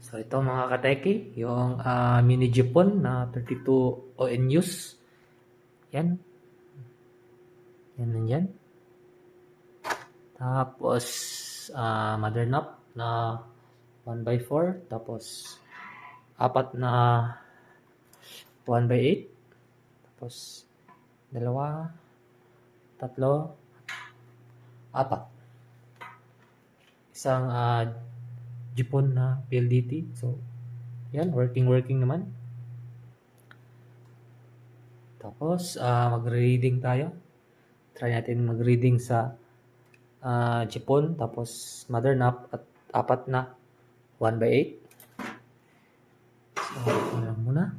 So ito mga kateki, yung mini Jipon na 32 ONUs. Yan. Yan nandyan. Tapos mother nap na 1/4. Tapos apat na 1/8. Tapos dalawa, tatlo, apat. Isang Jipon na PLDT. So yan, working naman. Tapos magre-reading tayo. Try natin mag-reading sa Jipon, tapos mother nap at apat na 1/8. So, lang muna.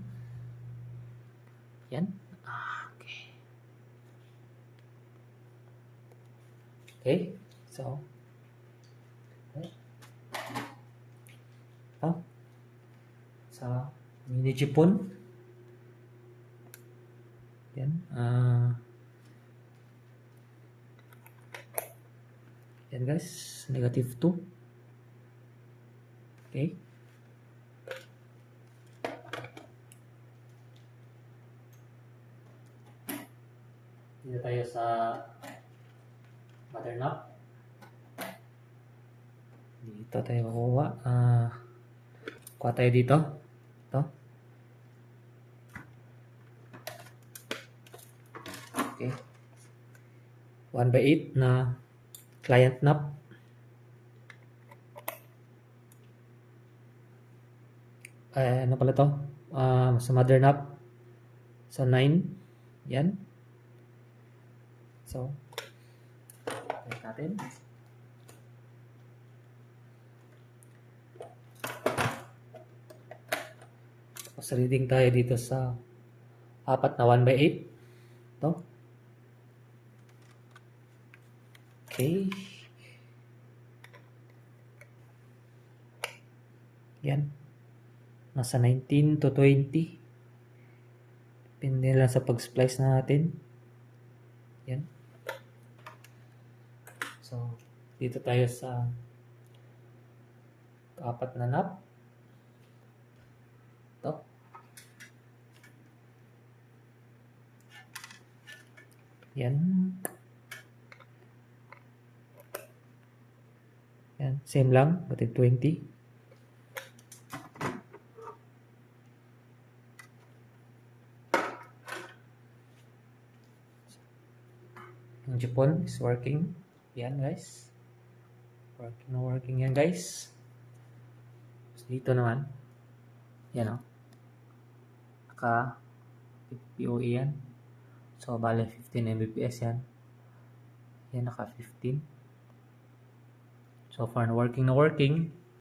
Yan. Okay. Okay. So, okay. Sa mini Jipon. Yan. Yan guys. -2. Okay. Dito tayo sa mother nap. Dito tayo kukuha. Kuha tayo dito. Ito. Okay. 1/8 na client nap. Ano pala to? Sa mother nap. Sa 9. Yan. So, check natin. Tapos reading tayo dito sa apat na 1/8. Ito. Okay. Yan. Nasa 19 to 20. Depende lang sa pag-splice natin. Yan. So, dito tayo sa apat na nap. Ito. Yan. Yan. Same lang. Batig 20. Yung Jipon is working. Yan guys. Working yan guys. So, dito naman. Yan o. Naka POE yan. So bale 15 Mbps yan. Yan naka 15. So far na working.